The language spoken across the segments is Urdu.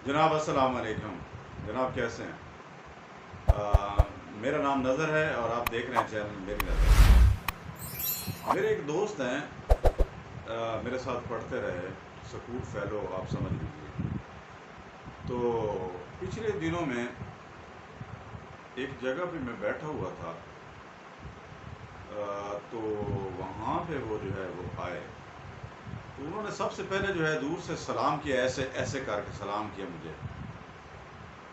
جناب السلام علیکم۔ جناب کیسے ہیں؟ میرا نام نظر ہے اور آپ دیکھ رہے ہیں چینل میری نظر۔ میرے ایک دوست ہیں، میرے ساتھ پڑھتے رہے، سکول فیلو آپ سمجھ لیجیے۔ تو پچھلے دنوں میں ایک جگہ پہ میں بیٹھا ہوا تھا، تو وہاں پہ وہ جو ہے وہ آئے، تو انہوں نے سب سے پہلے جو ہے دور سے سلام کیا، ایسے ایسے کر کے سلام کیا مجھے۔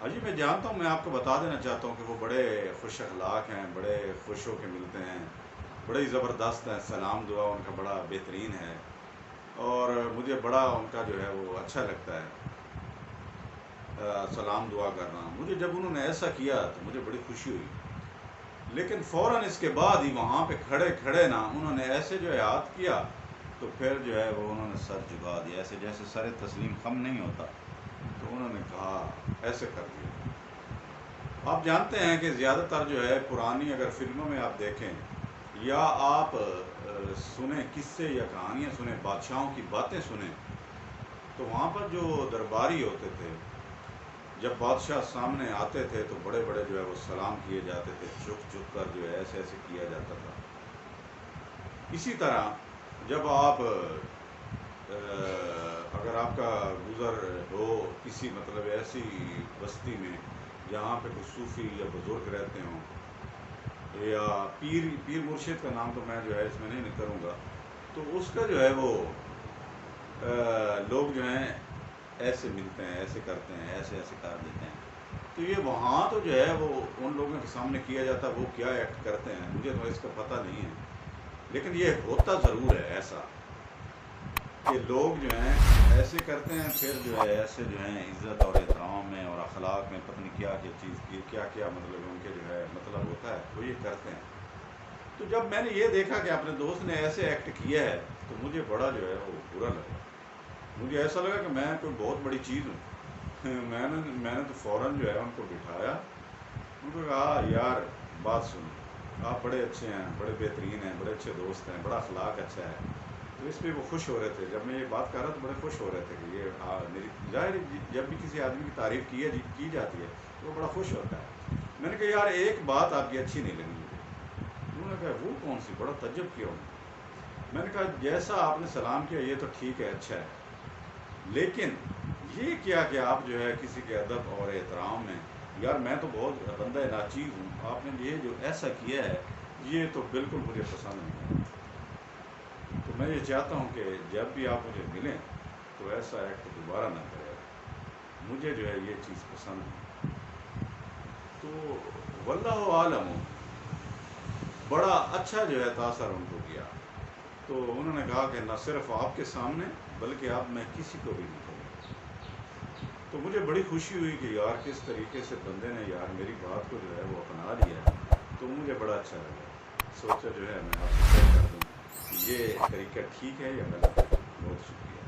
جی میں جانتا ہوں، میں آپ کو بتا دینا چاہتا ہوں کہ وہ بڑے خوش اخلاق ہیں، بڑے خوش ہو کے ملتے ہیں، بڑے ہی زبردست ہیں، سلام دعا ان کا بڑا بہترین ہے، اور مجھے بڑا ان کا جو ہے وہ اچھا لگتا ہے سلام دعا کرنا۔ مجھے جب انہوں نے ایسا کیا تو مجھے بڑی خوشی ہوئی، لیکن فوراً اس کے بعد ہی وہاں پہ کھڑے کھڑے نا انہوں نے ایسے جو ہے ہاتھ کیا، تو پھر جو ہے وہ انہوں نے سر جھکا دیا، ایسے جیسے سر تسلیم خم نہیں ہوتا، تو انہوں نے کہا ایسے کر دیا۔ آپ جانتے ہیں کہ زیادہ تر جو ہے پرانی اگر فلموں میں آپ دیکھیں یا آپ سنیں قصے یا کہانیاں سنیں، بادشاہوں کی باتیں سنیں، تو وہاں پر جو درباری ہوتے تھے، جب بادشاہ سامنے آتے تھے تو بڑے بڑے جو ہے وہ سلام کیے جاتے تھے، جھک جھک کر جو ہے ایسے ایسے کیا جاتا تھا۔ اسی طرح جب آپ اگر آپ کا گزر ہو کسی مطلب ایسی بستی میں جہاں پہ کچھ صوفی یا بزرگ رہتے ہوں، یا پیر مرشد کا نام تو میں جو ہے اس میں نہیں کروں گا، تو اس کا جو ہے وہ لوگ جو ہیں ایسے ملتے ہیں، ایسے کرتے ہیں، ایسے ایسے کر دیتے ہیں، تو یہ وہاں تو جو ہے وہ ان لوگوں کے سامنے کیا جاتا ہے، وہ کیا ایکٹ کرتے ہیں مجھے تو اس کا پتہ نہیں ہے، لیکن یہ ہوتا ضرور ہے ایسا کہ لوگ جو ہیں ایسے کرتے ہیں، پھر جو ہے ایسے جو ہیں عزت اور احترام میں اور اخلاق میں پتہ نہیں کیا کیا چیز کی، کیا کیا مطلب ان کے جو ہے مطلب ہوتا ہے، وہ یہ کرتے ہیں۔ تو جب میں نے یہ دیکھا کہ اپنے دوست نے ایسے ایکٹ کیا ہے تو مجھے بڑا جو ہے وہ برا لگا، مجھے ایسا لگا کہ میں کوئی بہت بڑی چیز ہوں۔ میں نے تو فوراً جو ہے ان کو بٹھایا، ان کو کہا یار بات سنو، آپ بڑے اچھے ہیں، بڑے بہترین ہیں، بڑے اچھے دوست ہیں، بڑا اخلاق اچھا ہے۔ تو اس پہ وہ خوش ہو رہے تھے، جب میں یہ بات کر رہا تھا بڑے خوش ہو رہے تھے کہ یہ میری ظاہر جب بھی کسی آدمی کی تعریف کی جاتی ہے تو وہ بڑا خوش ہوتا ہے۔ میں نے کہا یار ایک بات آپ کی اچھی نہیں لگی مجھے۔ انہوں نے کہا وہ کون سی؟ بڑا تعجب کیا انہوں نے۔ میں نے کہا جیسا آپ نے سلام کیا یہ تو ٹھیک ہے، اچھا ہے، لیکن یہ کیا کہ آپ جو ہے کسی کے ادب اور احترام میں، یار میں تو بہت بندہ ناچیز ہوں، آپ نے یہ جو ایسا کیا ہے یہ تو بالکل مجھے پسند نہیں ہے۔ تو میں یہ چاہتا ہوں کہ جب بھی آپ مجھے ملیں تو ایسا ایکٹ دوبارہ نہ کرے، مجھے جو ہے یہ چیز پسند نہیں۔ تو واللہ عالم بڑا اچھا جو ہے تاثر ان کو کیا، تو انہوں نے کہا کہ نہ صرف آپ کے سامنے بلکہ اب میں کسی کو بھی نہیں کہوں۔ تو مجھے بڑی خوشی ہوئی کہ یار کس طریقے سے بندے نے یار میری بات کو جو ہے وہ اپنا لیا، تو مجھے بڑا اچھا لگا۔ سوچا جو ہے میں آپ سے شیئر کر دوں کہ یہ طریقہ ٹھیک ہے یا غلط ہے۔ بہت شکریہ۔